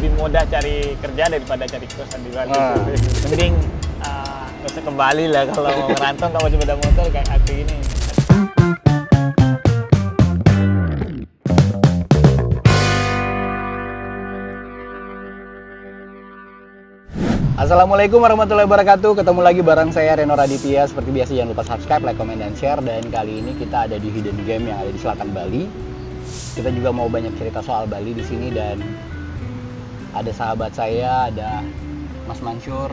lebih mudah cari kerja daripada cari kosan di Bali. Mending nggak usah ke Bali lah kalau mau ngerantau, nggak mau sepeda motor kayak aku ini. Assalamualaikum warahmatullahi wabarakatuh. Ketemu lagi bareng saya Reno Raditya. Seperti biasa jangan lupa subscribe, like, comment, dan share. Dan kali ini kita ada di Hidden Game yang ada di selatan Bali. Kita juga mau banyak cerita soal Bali di sini, dan ada sahabat saya, ada Mas Mansur.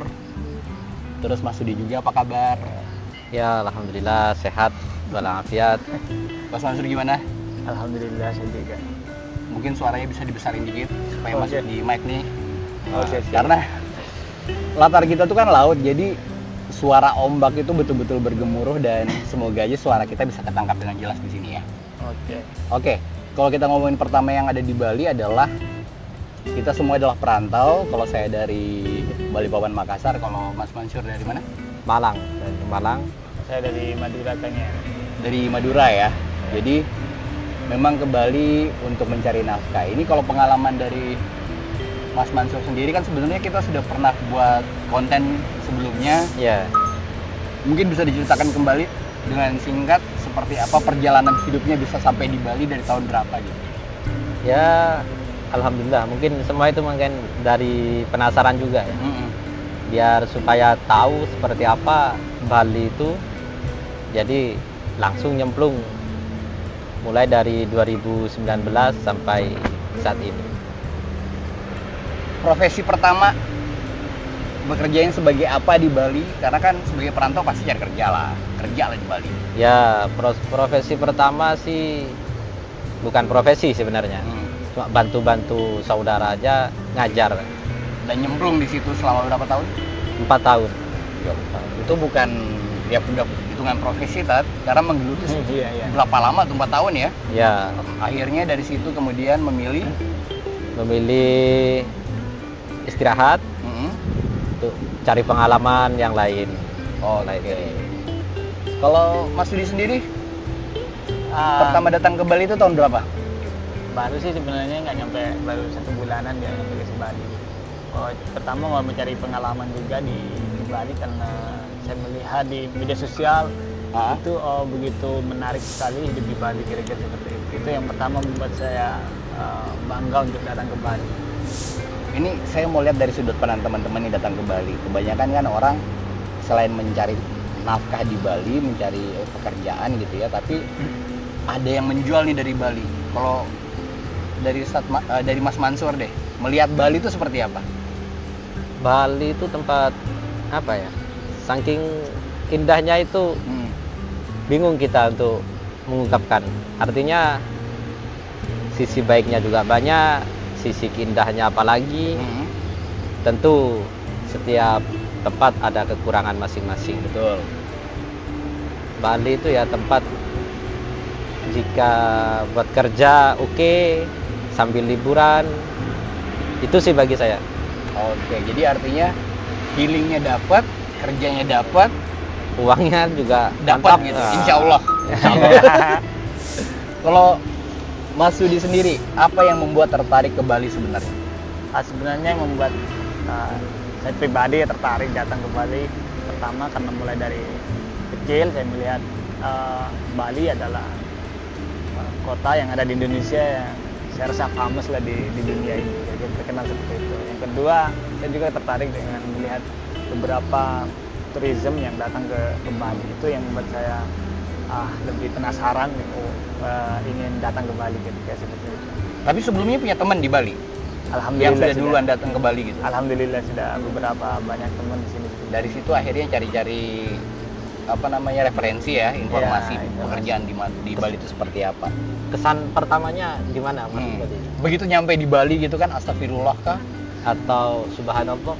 Terus Mas Sudi juga, apa kabar? Ya, alhamdulillah sehat walafiat. Mas Mansur gimana? Alhamdulillah saya juga. Mungkin suaranya bisa dibesarin dikit supaya masuk di mic nih. Siap. Karena latar kita tuh kan laut, jadi suara ombak itu betul-betul bergemuruh, dan semoga aja suara kita bisa ketangkap dengan jelas di sini ya. Oke. Kalau kita ngomongin pertama yang ada di Bali adalah kita semua adalah perantau. Kalau saya dari Balikpapan Makassar, kalau Mas Mansur dari mana? Malang, dari Malang. Saya dari Madura Tanya. Dari Madura ya. Jadi memang ke Bali untuk mencari nafkah. Ini kalau pengalaman dari Mas Mansur sendiri kan sebenarnya kita sudah pernah buat konten sebelumnya. Ya, Mungkin bisa diceritakan kembali dengan singkat seperti apa perjalanan hidupnya bisa sampai di Bali dari tahun berapa gitu. ya alhamdulillah. Mungkin semua itu mungkin dari penasaran juga ya. Biar supaya tahu seperti apa Bali itu. Jadi langsung nyemplung mulai dari 2019 sampai saat ini. Profesi pertama bekerjain sebagai apa di Bali? Karena kan sebagai perantau pasti cari kerja lah di Bali. Ya, profesi pertama sih bukan profesi sebenarnya. Cuma bantu-bantu saudara aja ngajar. Dan nyemplung di situ selama berapa tahun? 4 tahun. Itu bukan ya udah hitungan profesi karena menggeluti Iya. berapa lama tuh 4 tahun ya? Ya, Akhirnya dari situ kemudian memilih istirahat untuk cari pengalaman yang lain. Oke. Kalau Mas Sudi sendiri pertama datang ke Bali itu tahun berapa? Baru sih sebenarnya nggak nyampe, baru 1 bulanan dia nyampe ke Bali. Pertama mau mencari pengalaman juga di Bali karena saya melihat di media sosial itu begitu menarik sekali hidup di Bali, kira-kira seperti itu. Itu yang pertama membuat saya bangga untuk datang ke Bali. Ini saya mau lihat dari sudut pandang teman-teman yang datang ke Bali. Kebanyakan kan orang selain mencari nafkah di Bali, mencari pekerjaan gitu ya, tapi ada yang menjual nih dari Bali. Kalau dari Mas Mansur deh, melihat Bali itu seperti apa? Bali itu tempat apa ya? Saking indahnya itu bingung kita untuk mengungkapkan. Artinya sisi baiknya juga banyak, sisi indahnya apalagi. Tentu setiap tempat ada kekurangan masing-masing. Betul. Bali itu ya tempat jika buat kerja oke, sambil liburan, itu sih bagi saya. Oke, jadi artinya healingnya dapat, kerjanya dapat, Uangnya juga dapat mantap. gitu. Insya Allah. Kalau Mas Sudi sendiri, apa yang membuat tertarik ke Bali sebenarnya? Sebenarnya yang membuat saya pribadi tertarik datang ke Bali, pertama karena mulai dari kecil saya melihat Bali adalah kota yang ada di Indonesia yang saya rasa famous lah di dunia ini, jadi terkenal seperti itu. Yang kedua, saya juga tertarik dengan melihat beberapa tourism yang datang ke Bali. Itu yang membuat saya lebih penasaran, ingin datang ke Bali ketika seperti itu. Tapi sebelumnya punya teman di Bali? Alhamdulillah Yang sudah duluan datang ke Bali gitu? Alhamdulillah sudah beberapa banyak teman di sini. Dari situ akhirnya cari-cari referensi ya, informasi pekerjaan di Bali itu seperti apa. Kesan pertamanya gimana Mas Budi? Begitu nyampe di Bali gitu kan, astagfirullah kah? Atau subhanallah?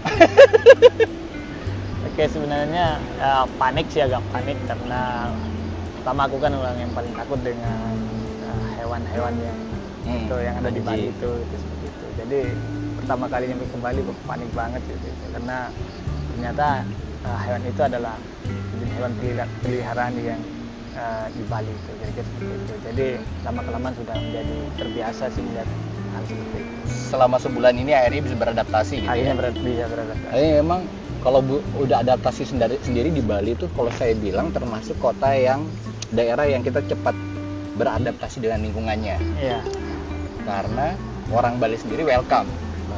Oke, sebenarnya panik sih, agak panik karena pertama aku kan orang yang paling takut dengan hewan-hewan yang ada di Bali itu seperti itu. Jadi pertama kali nyampe ke Bali kok panik banget gitu. Karena ternyata hewan itu adalah hewan peliharaan yang di Bali itu, kira-kira seperti itu. Jadi lama-kelamaan sudah menjadi terbiasa sih melihat hal seperti itu. Selama sebulan ini akhirnya bisa beradaptasi gitu Akhirnya ya? bisa beradaptasi. Akhirnya memang kalau udah adaptasi sendiri di Bali itu kalau saya bilang termasuk kota yang daerah yang kita cepat beradaptasi dengan lingkungannya. Iya. Karena orang Bali sendiri welcome.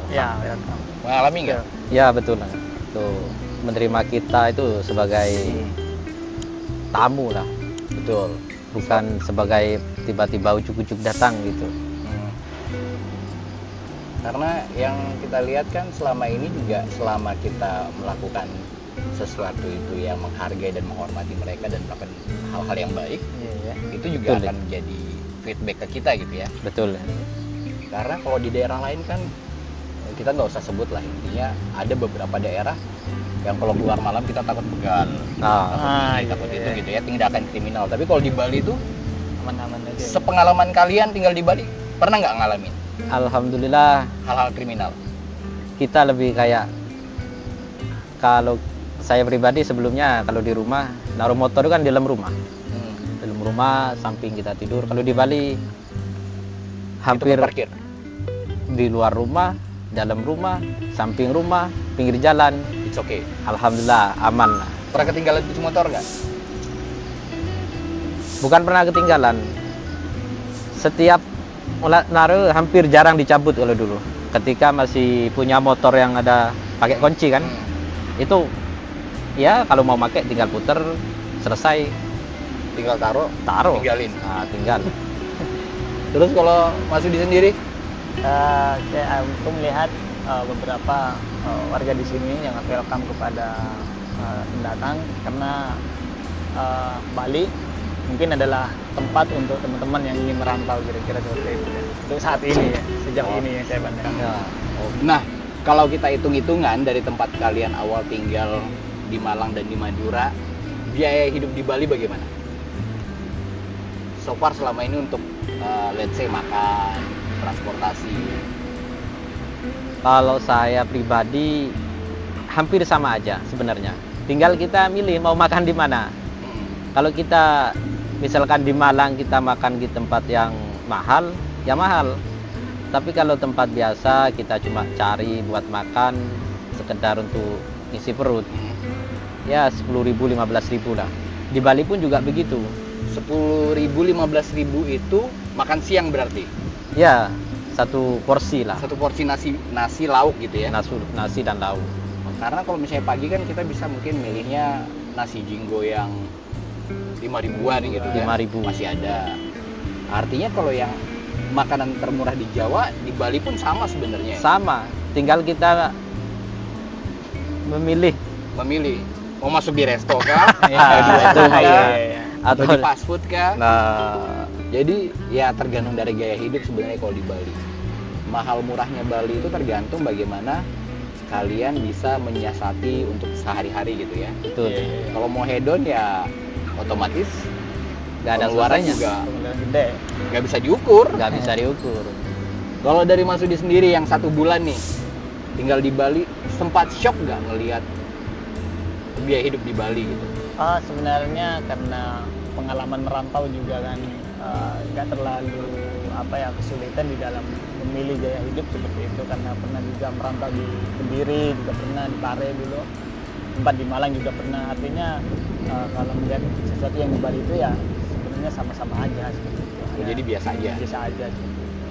Ya, welcome. Mengalami nggak? Ya betul. Tuh menerima kita itu sebagai tamu lah, Betul. bukan sebagai tiba-tiba ujuk-ujuk datang gitu. Karena yang kita lihat kan selama ini juga selama kita melakukan sesuatu itu yang menghargai dan menghormati mereka dan melakukan hal-hal yang baik, Iya. itu juga Betul, akan menjadi feedback ke kita gitu ya. Betul. Karena kalau di daerah lain kan kita nggak usah sebut lah, intinya ada beberapa daerah yang kalau keluar malam kita takut begal, takut iya, itu iya. gitu ya, tindakan kriminal. Tapi kalau di Bali itu Aman-aman aja. sepengalaman kalian tinggal di Bali pernah nggak ngalamin Alhamdulillah hal-hal kriminal? kita lebih kayak, kalau saya pribadi sebelumnya kalau di rumah naruh motor itu kan di dalam rumah samping kita tidur. Kalau di Bali hampir Itu parkir. di luar rumah, dalam rumah, samping rumah, pinggir jalan. It's okay. Alhamdulillah aman lah. Pernah ketinggalan kunci motor nggak? Bukan pernah ketinggalan, setiap naruh hampir jarang dicabut. Kalau dulu ketika masih punya motor yang ada pakai kunci kan, itu ya kalau mau pakai tinggal puter, selesai, Tinggal taruh, taruh, tinggalin. nah, tinggal. Terus kalau Mas Udi sendiri? Aku melihat beberapa warga di sini yang welcome kepada pendatang, karena Bali mungkin adalah tempat untuk teman-teman yang ingin merantau, kira-kira seperti itu ya. Untuk saat ini ya, sejauh ini yang saya pandang. Ya. Nah, kalau kita hitung-hitungan dari tempat kalian awal tinggal di Malang dan di Madura, biaya hidup di Bali bagaimana? So far selama ini untuk let's say makan, transportasi. Kalau saya pribadi hampir sama aja sebenarnya. Tinggal kita milih mau makan di mana. Kalau kita misalkan di Malang kita makan di tempat yang mahal, ya mahal. Tapi kalau tempat biasa kita cuma cari buat makan sekedar untuk ngisi perut, ya 10.000, 15.000 lah. Di Bali pun juga begitu. 10.000, 15.000 itu makan siang berarti? Ya, satu porsi lah. Satu porsi nasi lauk gitu ya? Nasi dan lauk. Karena kalau misalnya pagi kan kita bisa mungkin milihnya nasi jinggo yang 5.000-an gitu ya. 5.000. Masih ada. Artinya kalau yang makanan termurah di Jawa, di Bali pun sama sebenarnya. Sama, tinggal kita memilih mau masuk di resto kah? Ya, di resto kah? Iya. Atau di fast food kah? Nah, Jadi ya tergantung dari gaya hidup sebenarnya kalau di Bali. Mahal murahnya Bali itu tergantung bagaimana kalian bisa menyiasati untuk sehari-hari gitu ya. betul. Iya. Kalau mau hedon ya otomatis Nggak ada pengeluaran selesainya. juga Kemudian gede. nggak bisa diukur. Nggak bisa diukur. Kalau dari Mas Udi sendiri yang 1 bulan nih tinggal di Bali, sempat shock nggak ngelihat biaya hidup di Bali gitu? Sebenarnya karena pengalaman merantau juga kan nggak terlalu kesulitan di dalam memilih gaya hidup seperti itu, karena pernah juga merantau di Kediri, juga pernah di Pare dulu, tempat di Malang juga pernah. Artinya kalau melihat sesuatu yang di Bali itu ya sebenarnya sama-sama aja seperti itu. Oh, jadi biasa aja. Biasa aja seperti itu.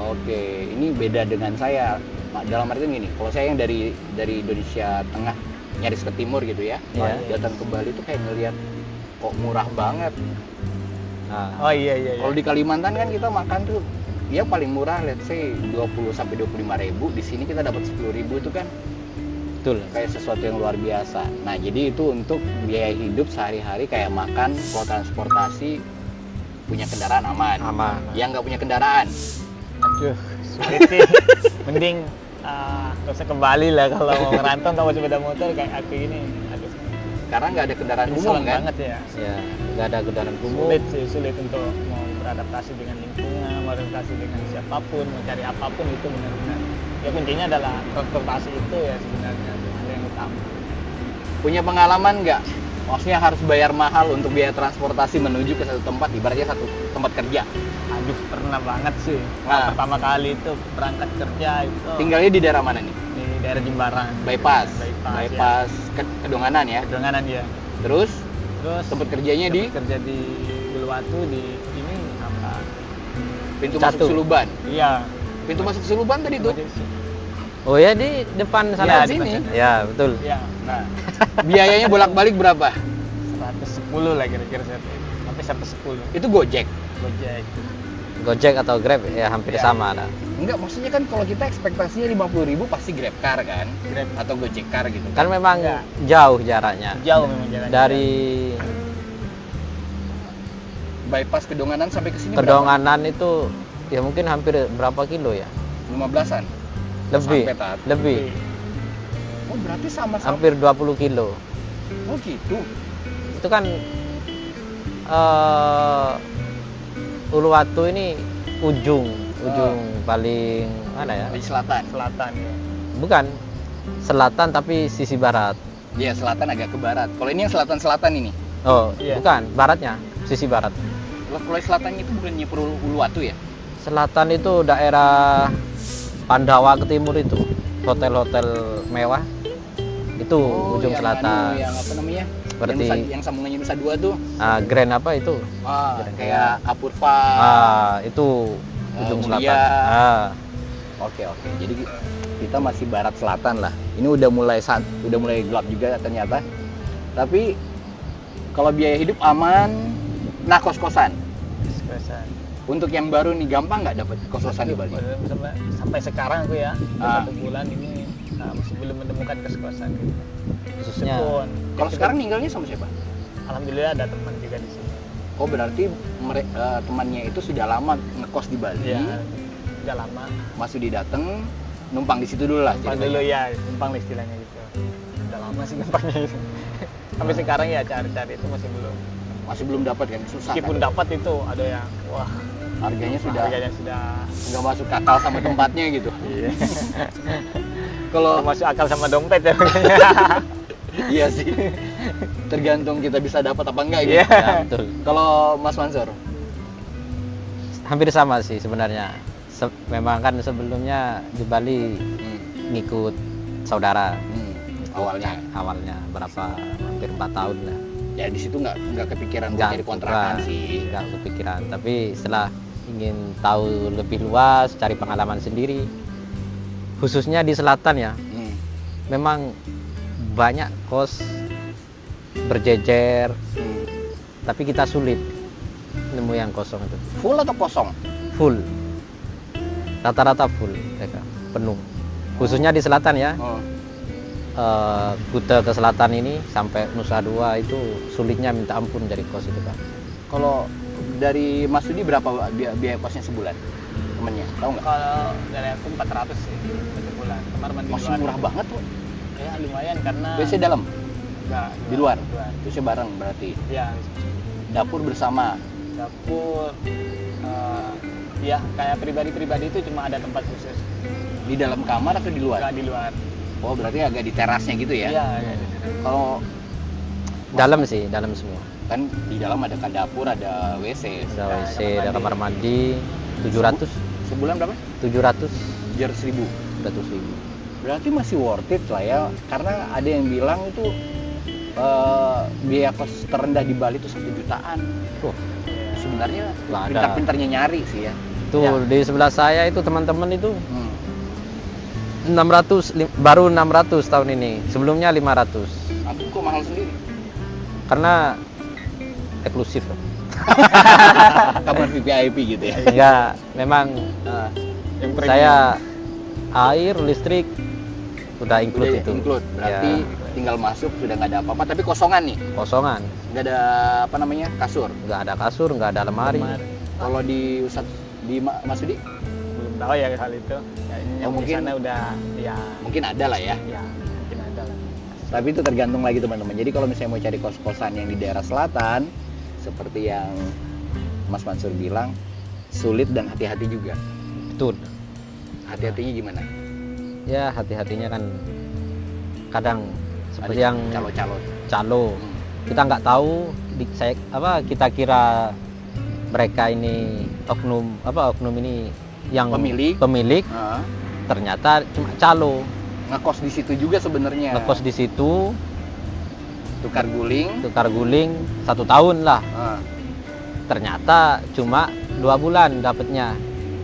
Oke, ini beda dengan saya. Dalam artian gini, kalau saya yang dari Indonesia Tengah nyaris ke timur gitu ya, Iya. datang ke Bali tuh kayak ngelihat kok murah banget. Nah, Oh iya. Kalau di Kalimantan kan kita makan tuh ya paling murah let's say 20 sampai 25.000. Di sini kita dapat 10.000 itu kan betul. kayak sesuatu yang luar biasa. Nah, jadi itu untuk biaya hidup sehari-hari kayak makan, kalau transportasi, punya kendaraan aman. Aman. Yang nggak punya kendaraan, Aduh, sulit sih. Mending nggak usah ke Bali lah kalau mau ngerantau atau sepeda motor kayak aku ini. Aduh, karena nggak ada kendaraan umum nyesel kan. banget ya. Ya, nggak ada kendaraan umum. Sulit untuk mau beradaptasi dengan lingkungan, mau beradaptasi dengan siapapun, mau cari apapun itu benar-benar. Ya kuncinya adalah transportasi itu ya sebenarnya hal yang utama. Punya pengalaman nggak Maksudnya harus bayar mahal untuk biaya transportasi menuju ke satu tempat, ibaratnya satu tempat kerja. Aduh, pernah banget sih. Nah. Pertama kali itu berangkat kerja itu Tinggalnya di daerah mana nih? di daerah Jimbaran. Bypass. Bypass, Kedonganan ya. Kedonganan ya. Terus Terus tempat kerjanya di kerja di Uluwatu di ini apa? pintu masuk Catu. Suluban. Iya. Pintu masuk Suluban tadi tuh. Oh ya, di depan sana. Iya, di sini. depan. Ya, betul. Iya. Nah, biayanya bolak-balik berapa? 110 lah kira-kira saya. Sampai 110. Itu Gojek. Gojek. Gojek atau Grab ya hampir Ya. sama lah. Enggak, maksudnya kan kalau kita ekspektasinya 50.000 pasti Grab car kan? Grab. Atau Gojek car gitu. Kan memang Enggak. jauh jaraknya. Jauh memang jalannya. Dari Bypass Kedonganan sampai ke sini Kedonganan itu ya mungkin hampir berapa kilo ya? berapa? 15-an. Lebih. Sampai, Tat. Lebih. Oh, berarti sama-sama. Hampir 20 kilo. Oh, gitu. Itu kan Uluwatu ini ujung paling mana ya? Di selatan. Selatan ya. Bukan selatan tapi sisi barat. Iya, selatan agak ke barat. Kalau ini yang selatan-selatan ini. Oh, Iya. bukan, baratnya, sisi barat. Kalau yang selatannya itu bukannya Uluwatu ya? Selatan itu daerah Pandawa ke timur itu, hotel-hotel mewah. Itu ujung yang selatan. Yang apa namanya? Seperti yang sambungannya Nusa Dua tuh. Grand apa itu? Kayak Apurva. Itu ujung Mulia. selatan. Oke. Jadi kita masih barat selatan lah. Ini udah mulai gelap juga ternyata. Tapi kalau biaya hidup aman. Nah, kos-kosan. Kos-kosan. Untuk yang baru nih gampang nggak dapat kos-kosan di Bali? Sampai sekarang aku ya, Ah. 1 bulan ini masih belum menemukan kos-kosan gitu. Khususnya Meskipun, Kalau sekarang ninggalnya sama siapa? alhamdulillah ada teman juga di sini. Oh, berarti temannya itu sudah lama ngekos di Bali. Ya, udah lama. Masih didateng, numpang di situ dulu lah. Numpang ceritanya. dulu ya, numpang lah istilahnya gitu. Udah lama sih numpangnya gitu. Sampai sekarang ya cari-cari itu Masih belum dapat kan, susah. meskipun kan? dapat itu ada yang wah Harganya sudah sudah nggak masuk akal sama tempatnya gitu. iya. Kalau Masuk akal sama dompet ya. iya sih, tergantung kita bisa dapat apa enggak gitu. Iya. ya, betul. Kalau Mas Mansur, Hampir sama sih sebenarnya. Memang kan sebelumnya di Bali ngikut saudara. Awalnya berapa hampir 4 tahun lah. ya di situ nggak kepikiran buat jadi kontrakan sih. Nggak kepikiran, tapi setelah ingin tahu lebih luas, cari pengalaman sendiri, khususnya di selatan ya, memang banyak kos berjejer, tapi kita sulit nemu yang kosong itu. Full atau kosong? Full, rata-rata full, mereka penuh. Khususnya di selatan ya, Kuta ke selatan ini sampai Nusa Dua itu sulitnya minta ampun dari kos itu Pak. Kalau dari Mas Sudi berapa biaya kosnya sebulan? Temennya, tahu nggak? Kalau dari aku 400 sih satu bulan. Kamar mandi Masih luar. murah banget tuh. Ya lumayan karena Biasanya dalam, enggak, di luar. Biasanya bareng berarti. Ya, Dapur bersama. dapur ya kayak pribadi-pribadi itu cuma ada tempat khusus. Di dalam kamar atau di luar? Enggak di luar. Oh, berarti agak di terasnya gitu ya? Iya, Kalau Dalam sih, dalam semua. kan di dalam ada dapur, ada WC. Ada WC, ada kamar mandi, 700, Sebulan berapa? 700, 700.000. 100.000. Berarti masih worth it lah ya, karena ada yang bilang itu biaya kos terendah di Bali itu 1 jutaan. Sebenarnya Lah, ada. pintar-pintarnya nyari sih ya. Tuh Ya. di sebelah saya itu teman-teman itu 600, baru 600 tahun ini. Sebelumnya 500. Aku kok mahal sendiri. Karena eksklusif. Kamar VIP gitu ya. Enggak, memang yang premium. saya air, listrik udah include Udah itu. include. Berarti Ya, tinggal masuk sudah nggak ada apa-apa, tapi kosongan nih. kosongan. Nggak ada apa namanya kasur. Nggak ada kasur, nggak ada lemari. Kalau di Mas Sudi Belum tahu ya hal itu. Ya, yang mungkin- di sana udah ya mungkin ada lah ya. mungkin ada lah. Tapi itu tergantung lagi teman-teman. Jadi kalau misalnya mau cari kos-kosan yang di daerah selatan, seperti yang Mas Mansur bilang, sulit dan hati-hati juga. Betul. Hati-hatinya gimana? Ya hati-hatinya kan kadang seperti Ada yang calo-calo. calo kita nggak tahu kita kira mereka ini oknum ini yang pemilik ternyata cuma calo ngekos di situ juga sebenarnya. ngekos di situ, tukar guling 1 tahun lah. Ternyata cuma 2 bulan dapatnya.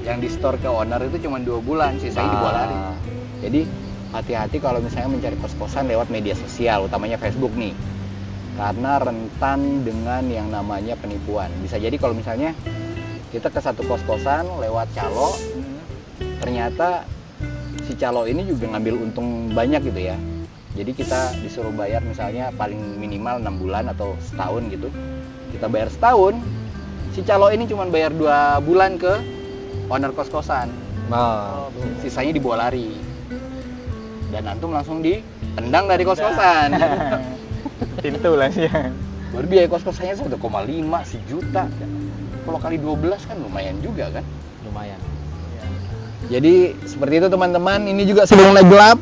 Yang di store ke owner itu cuma 2 bulan, sisanya dibawa lari. Jadi hati-hati kalau misalnya mencari kos-kosan lewat media sosial, utamanya Facebook nih, karena rentan dengan yang namanya penipuan. Bisa jadi kalau misalnya kita ke satu kos-kosan lewat calo, ternyata si calo ini juga ngambil untung banyak gitu ya. Jadi kita disuruh bayar misalnya paling minimal 6 bulan atau setahun gitu. Kita bayar setahun, si calo ini cuma bayar 2 bulan ke owner kos-kosan. Sisanya dibawa lari. Dan antum langsung ditendang dari kos-kosan. Pintu lah sih. Baru biaya kos-kosannya 1,5 sejuta. Kalau kali 12 kan lumayan juga kan? Lumayan. Jadi seperti itu teman-teman. Ini juga sudah mulai gelap.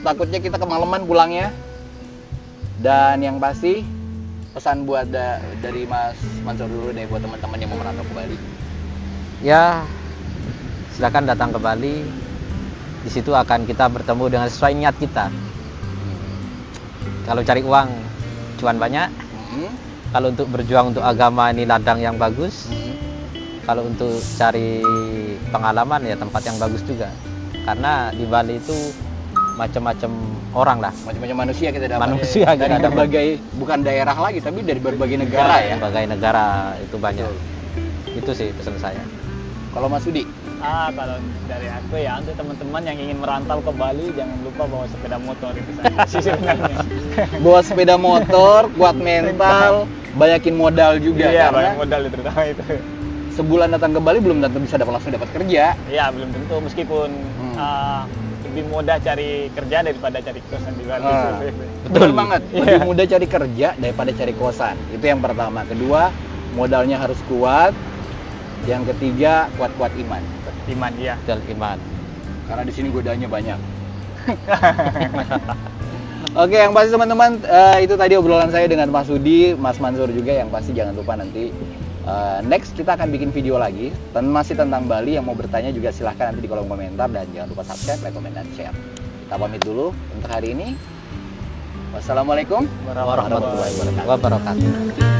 Takutnya kita kemalaman pulangnya. Dan yang pasti pesan buat dari Mas Mansur dulu deh buat teman-teman yang mau merantau ke Bali. Ya, silakan datang ke Bali. Di situ akan kita bertemu dengan sesuai niat kita. Kalau cari uang cuan banyak. Kalau untuk berjuang untuk agama ini ladang yang bagus. Kalau untuk cari pengalaman ya tempat yang bagus juga. Karena di Bali itu macam-macam orang lah. Macam-macam manusia kita dapat. Manusia dari berbagai bukan daerah lagi tapi dari berbagai negara ya. Berbagai negara itu banyak. Itu sih pesan saya. Kalau Mas Sudi? Kalau dari aku ya untuk teman-teman yang ingin merantau ke Bali jangan lupa bawa sepeda motor itu saja sih sebenarnya. Bawa sepeda motor, kuat mental, banyakin modal juga. Iya, karena banyak modal terutama itu. Sebulan datang ke Bali belum tentu bisa langsung dapat kerja. Iya, belum tentu meskipun lebih mudah cari kerja daripada cari kosan di Bali. Betul banget. Lebih mudah cari kerja daripada cari kosan. Itu yang pertama. Kedua, modalnya harus kuat. Yang ketiga, kuat-kuat iman. Iman, iya. Iman. Karena di sini godaannya banyak. Oke, yang pasti teman-teman itu tadi obrolan saya dengan Mas Sudi, Mas Mansur juga. Yang pasti jangan lupa nanti next kita akan bikin video lagi masih tentang Bali. Yang mau bertanya juga silahkan nanti di kolom komentar dan jangan lupa subscribe, like, comment, dan share. Kita pamit dulu untuk hari ini. Wassalamualaikum warahmatullahi wabarakatuh.